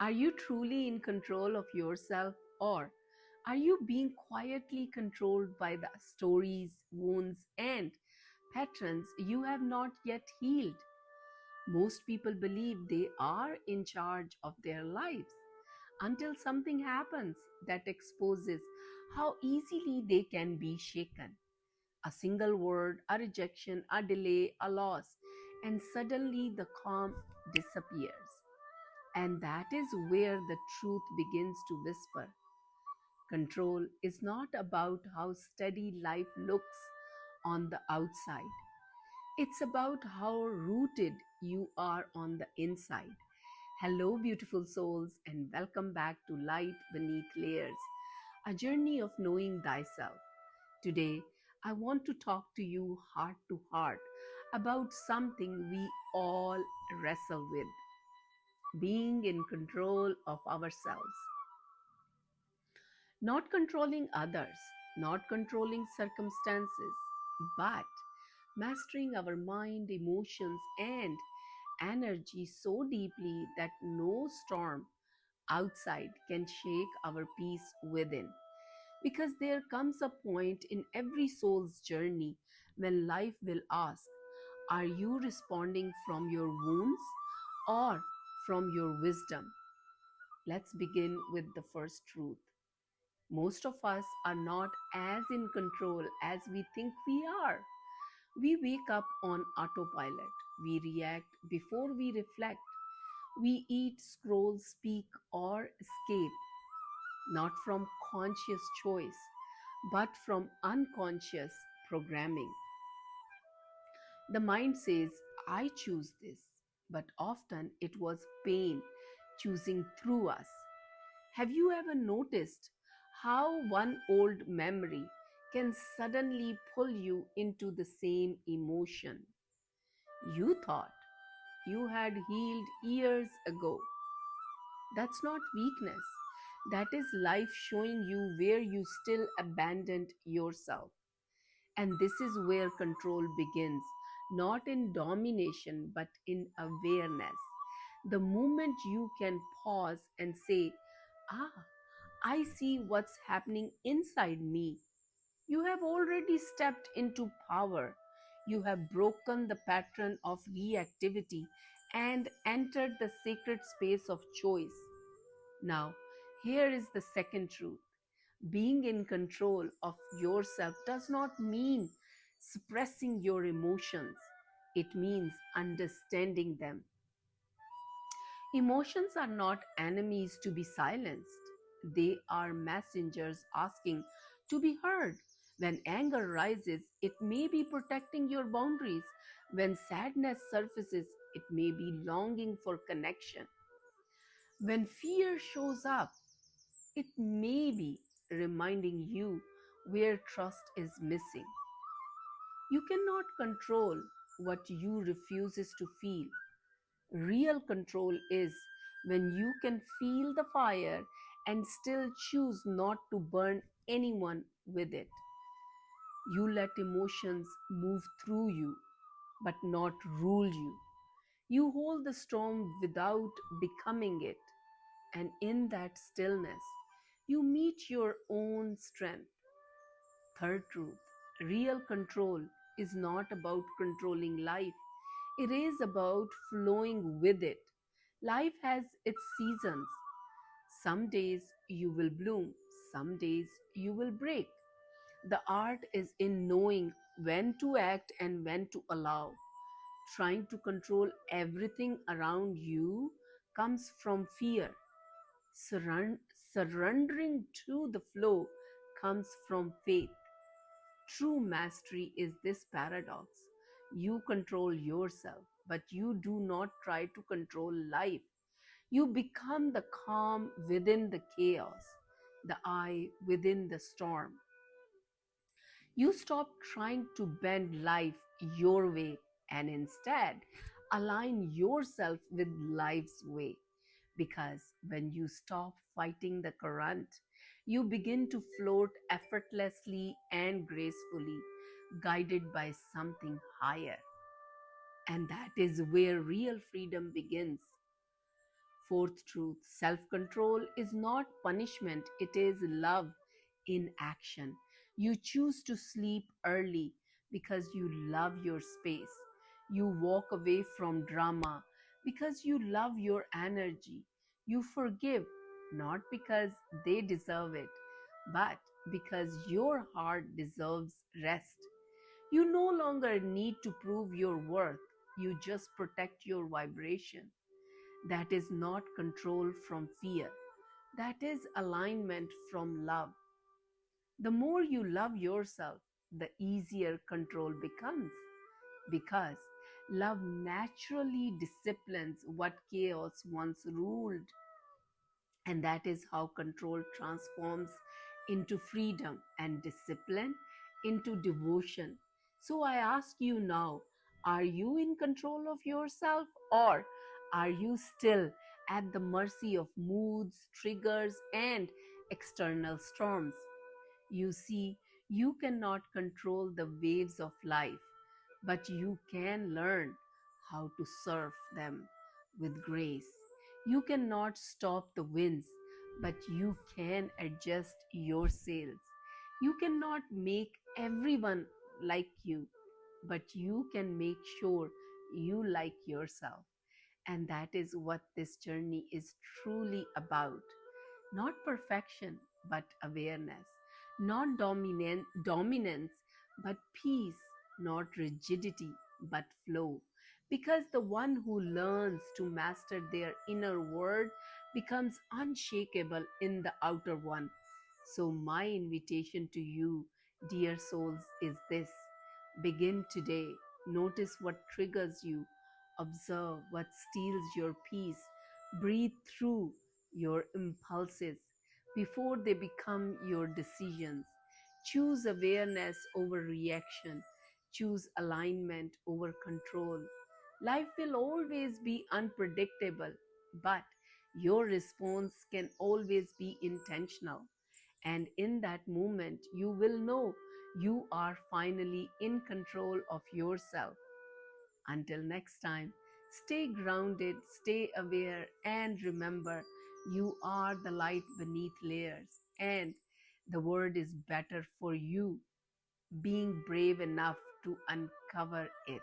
Are you truly in control of yourself, or are you being quietly controlled by the stories, wounds, and patterns you have not yet healed? Most people believe they are in charge of their lives until something happens that exposes how easily they can be shaken. A single word, a rejection, a delay, a loss, and suddenly the calm disappears. And that is where the truth begins to whisper. Control is not about how steady life looks on the outside. It's about how rooted you are on the inside. Hello, beautiful souls, and welcome back to Light Beneath Layers, a journey of knowing thyself. Today, I want to talk to you heart to heart about something we all wrestle with: being in control of ourselves. Not controlling others, not controlling circumstances, but mastering our mind, emotions, and energy so deeply that no storm outside can shake our peace within. Because there comes a point in every soul's journey when life will ask, are you responding from your wounds or from your wisdom? Let's begin with the first truth. Most of us are not as in control as we think we are. We wake up on autopilot. We react before we reflect. We eat, scroll, speak, or escape, not from conscious choice, but from unconscious programming. The mind says, I choose this, but often it was pain choosing through us. Have you ever noticed how one old memory can suddenly pull you into the same emotion you thought you had healed years ago? That's not weakness. That is life showing you where you still abandoned yourself. And this is where control begins, not in domination, but in awareness. The moment you can pause and say, ah, I see what's happening inside me, you have already stepped into power. You have broken the pattern of reactivity and entered the sacred space of choice. Now, here is the second truth: being in control of yourself does not mean suppressing your emotions, it means understanding them. Emotions are not enemies to be silenced, they are messengers asking to be heard. When anger rises, it may be protecting your boundaries. When sadness surfaces, it may be longing for connection. When fear shows up, it may be reminding you where trust is missing. You cannot control what you refuses to feel. Real control is when you can feel the fire and still choose not to burn anyone with it. You let emotions move through you, but not rule you. You hold the storm without becoming it. And in that stillness, you meet your own strength. Third truth: real control is not about controlling life, it is about flowing with it. Life has its seasons. Some days you will bloom, some days you will break. The art is in knowing when to act and when to allow. Trying to control everything around you comes from fear. Surrendering to the flow comes from faith. True mastery is this paradox. You control yourself, but you do not try to control life. You become the calm within the chaos, the eye within the storm. You stop trying to bend life your way and instead align yourself with life's way. Because when you stop fighting the current, you begin to float effortlessly and gracefully, guided by something higher. And that is where real freedom begins. Fourth truth, self control is not punishment, it is love in action. You choose to sleep early because you love your space. You walk away from drama because you love your energy. You forgive not because they deserve it, but because your heart deserves rest. You no longer need to prove your worth, you just protect your vibration. That is not control from fear, that is alignment from love. The more you love yourself, the easier control becomes because love naturally disciplines what chaos once ruled. And that is how control transforms into freedom and discipline into devotion. So I ask you now, are you in control of yourself, or are you still at the mercy of moods, triggers, and external storms? You see, you cannot control the waves of life, but you can learn how to surf them with grace. You cannot stop the winds, but you can adjust your sails. You cannot make everyone like you, but you can make sure you like yourself. And that is what this journey is truly about. Not perfection, but awareness. Not dominance, but peace. Not rigidity, but flow. Because the one who learns to master their inner world becomes unshakable in the outer one. So, my invitation to you, dear souls, is this: begin today. Notice what triggers you, observe what steals your peace, breathe through your impulses before they become your decisions. Choose awareness over reaction. Choose alignment over control. Life will always be unpredictable, but your response can always be intentional. And in that moment, you will know you are finally in control of yourself. Until next time, stay grounded, stay aware, and remember you are the light beneath layers. And the world is better for you being brave enough to uncover it.